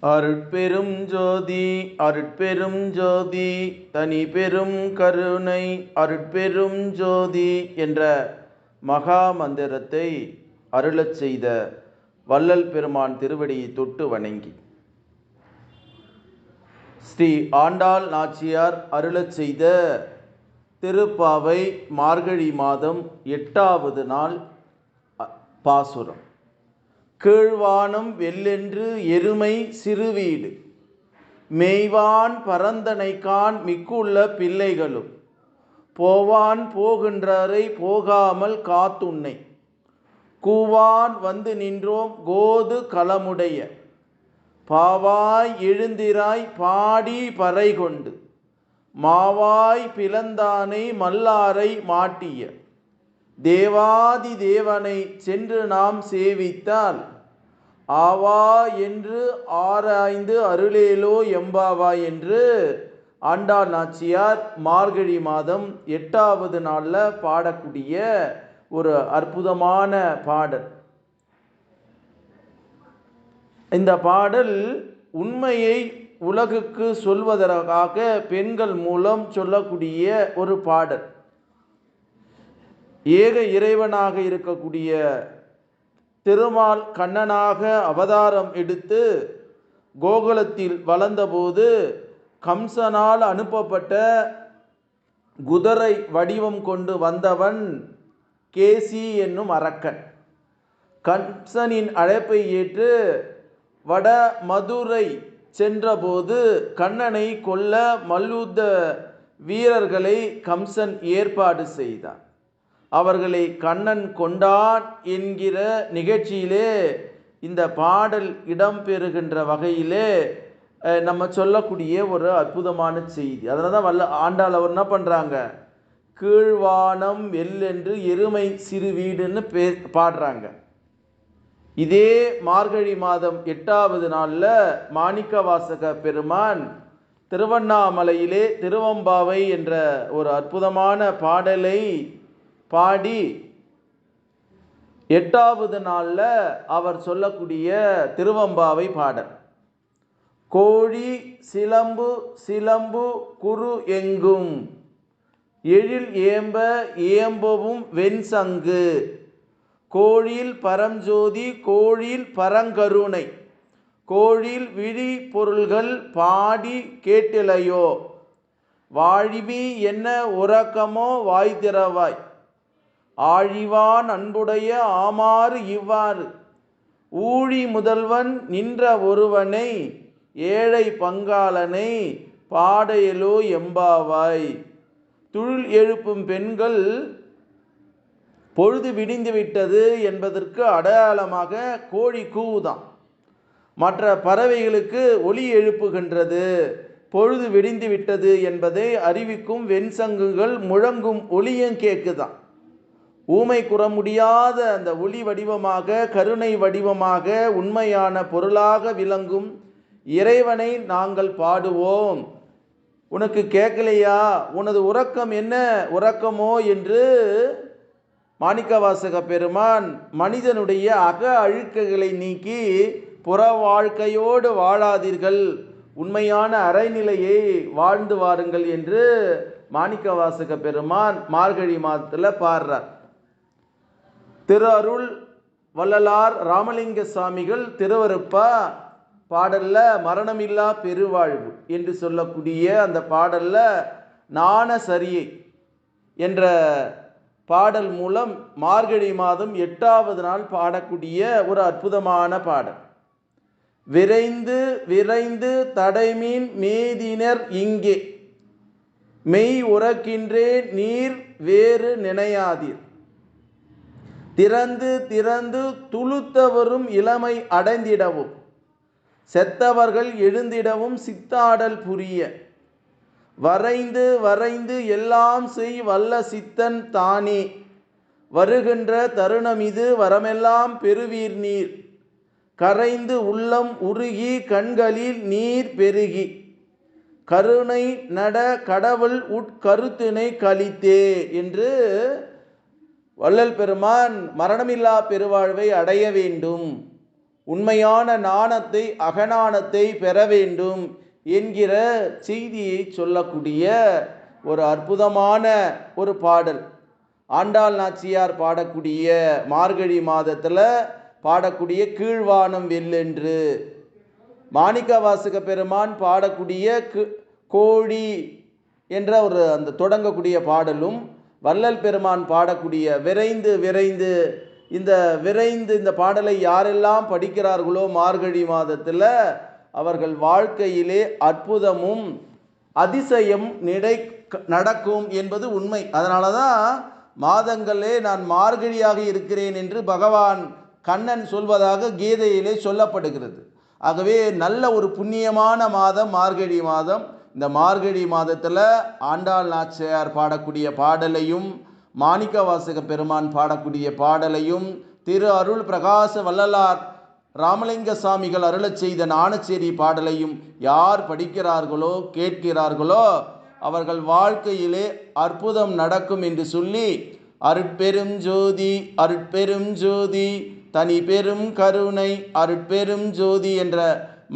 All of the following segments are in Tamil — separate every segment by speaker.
Speaker 1: அருட்பெரும் ஜோதி அருட்பெரும் ஜோதி தனி பெரும் கருணை அருட்பெரும் ஜோதி என்ற மகா மந்திரத்தை அருளச் செய்த வள்ளல் பெருமான் திருவடியை தொட்டு வணங்கி, ஸ்ரீ ஆண்டாள் நாச்சியார் அருளச் செய்த திருப்பாவை மார்கழி மாதம் 8வது நாள் பாசுரம். கீழ்வானம் வெள்ளென்று எருமை சிறுவீடு மேய்வான் பரந்தனைக்கான் மிக்குள்ள பிள்ளைகளும் போவான் போகின்றாரை போகாமல் காத்துன்னை கூவான் வந்து நின்றோம் கோது களமுடைய பாவாய் எழுந்திராய் பாடி பறை கொண்டு மாவாய் பிளந்தானை மல்லாரை மாட்டிய தேவாதி தேவனை சென்று நாம் சேவித்தால் ஆவா என்று ஆராய்ந்து அருளேலோ எம்பாவா என்று ஆண்டாள் நாச்சியார் மார்கழி மாதம் 8வது நாளில் பாடக்கூடிய ஒரு அற்புதமான பாடல். இந்த பாடல் உண்மையை உலகுக்கு சொல்வதற்காக பெண்கள் மூலம் சொல்லக்கூடிய ஒரு பாடல். ஏக இறைவனாக இருக்கக்கூடிய திருமால் கண்ணனாக அவதாரம் எடுத்து கோகுலத்தில் வளர்ந்தபோது கம்சனால் அனுப்பப்பட்ட குதிரை வடிவம் கொண்டு வந்தவன் கேசி என்னும் அரக்கன். கம்சனின் அழைப்பை ஏற்று வட மதுரை சென்றபோது கண்ணனை கொல்ல மல்யுத்த வீரர்களை கம்சன் ஏற்பாடு செய்தார். அவர்களை கண்ணன் கொண்டான் என்கிற நிகழ்ச்சியிலே இந்த பாடல் இடம்பெறுகின்ற வகையிலே நம்ம சொல்லக்கூடிய ஒரு அற்புதமான செய்தி. அதனால தான் ஆண்டாள் அவர் என்ன பண்ணுறாங்க, கீழ்வானம் வெள்ளென்று எருமை சிறு வீடுன்னு பாடுறாங்க. இதே மார்கழி மாதம் 8வது நாளில் மாணிக்கவாசக பெருமான் திருவண்ணாமலையிலே திருவம்பாவை என்ற ஒரு அற்புதமான பாடலை பாடி 8வது நாளில் அவர் சொல்லக்கூடிய திருவம்பாவை பாடல். கோழி சிலம்பு சிலம்பு குரு எங்கும் எழில் ஏம்ப ஏம்பவும் வெண்சங்கு கோழில் பரஞ்சோதி கோழில் பரங்கருணை கோழில் விழி பொருள்கள் பாடி கேட்டிலையோ வாழிவி என்ன உறக்கமோ வாய் திறவாய் ஆழிவான் அன்புடைய ஆமாறு இவ்வாறு ஊழி முதல்வன் நின்ற ஒருவனை ஏழை பங்காளனை பாடையலோ எம்பாவாய். துழில் எழுப்பும் பெண்கள் பொழுது விடிந்து விட்டது என்பதற்கு அடையாளமாக கோழி கூவுதான். மற்ற பறவைகளுக்கு ஒலி எழுப்புகின்றது. பொழுது விடிந்து விட்டது என்பதை அறிவிக்கும் வெண்சங்குகள் முழங்கும் ஒலியும் கேட்குதான். ஊமை கூற முடியாத அந்த ஒளி வடிவமாக கருணை வடிவமாக உண்மையான பொருளாக விளங்கும் இறைவனை நாங்கள் பாடுவோம். உனக்கு கேட்கலையா, உனது உறக்கம் என்ன உறக்கமோ என்று மாணிக்கவாசக பெருமான் மனிதனுடைய அக அழுக்குகளை நீக்கி புற வாழ்க்கையோடு வாழாதீர்கள், உண்மையான அறைநிலையை வாழ்ந்து வாருங்கள் என்று மாணிக்கவாசக பெருமான் மார்கழி மாதத்தில் பாடுறார். திரு அருள் வள்ளலார் ராமலிங்க சுவாமிகள் திருவருப்பா பாடல்ல மரணமில்லா பெருவாழ்வு என்று சொல்லக்கூடிய அந்த பாடல்ல நாண சரியை என்ற பாடல் மூலம் மார்கழி மாதம் 8வது நாள் பாடக்கூடிய ஒரு அற்புதமான பாடல். விரைந்து விரைந்து தடைமீன் மேதினர் இங்கே மெய் உறக்கின்றேன் நீர் வேறு நினையாதீர் திறந்து திறந்து துளுத்தவரும் இளமை அடைந்திடவும் செத்தவர்கள் எழுந்திடவும் சித்தாடல் புரிய வரைந்து வரைந்து எல்லாம் செய் வல்ல சித்தன் தானே வருகின்ற தருணம் இது வரமெல்லாம் பெறுவீர் நீர் கரைந்து உள்ளம் உருகி கண்களில் நீர் பெருகி கருணை நட கடவுள் உட்கருத்தினை கழித்தே என்று வள்ளல் பெருமான் மரணமில்லா பெருவாழ்வை அடைய வேண்டும் உண்மையான ஞானத்தை அகஞானத்தை பெற வேண்டும் என்கிற செய்தியை சொல்லக்கூடிய ஒரு அற்புதமான ஒரு பாடல். ஆண்டாள் நாச்சியார் பாடக்கூடிய மார்கழி மாதத்தில் பாடக்கூடிய கீழ்வானம் வெல்லென்று, மாணிக்கவாசக பெருமான் பாடக்கூடிய கோழி என்ற ஒரு அந்த தொடங்கக்கூடிய பாடலும், வள்ளல் பெருமான் பாடக்கூடிய விரைந்து விரைந்து, இந்த பாடலை யாரெல்லாம் படிக்கிறார்களோ மார்கழி மாதத்தில் அவர்கள் வாழ்க்கையிலே அற்புதமும் அதிசயம் நடக்கும் என்பது உண்மை. அதனால தான் மாதங்களே நான் மார்கழியாக இருக்கிறேன் என்று பகவான் கண்ணன் சொல்வதாக கீதையிலே சொல்லப்படுகிறது. ஆகவே நல்ல ஒரு புண்ணியமான மாதம் மார்கழி மாதம். இந்த மார்கழி மாதத்தில் ஆண்டாள் நாச்சியார் பாடக்கூடிய பாடலையும், மாணிக்கவாசக பெருமான் பாடக்கூடிய பாடலையும், திரு அருள் பிரகாச வள்ளலார் ராமலிங்க சாமிகள் அருளச் செய்த ஞானச்சேரி பாடலையும் யார் படிக்கிறார்களோ கேட்கிறார்களோ அவர்கள் வாழ்க்கையிலே அற்புதம் நடக்கும் என்று சொல்லி, அருட்பெரும் ஜோதி அருட்பெரும் ஜோதி தனி பெரும் கருணை அருட்பெரும் ஜோதி என்ற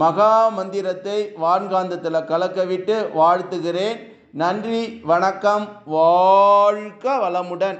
Speaker 1: மகா மந்திரத்தை வான்காந்தத்தில் கலக்கவிட்டு வாழ்த்துகிறேன். நன்றி, வணக்கம், வாழ்க வளமுடன்.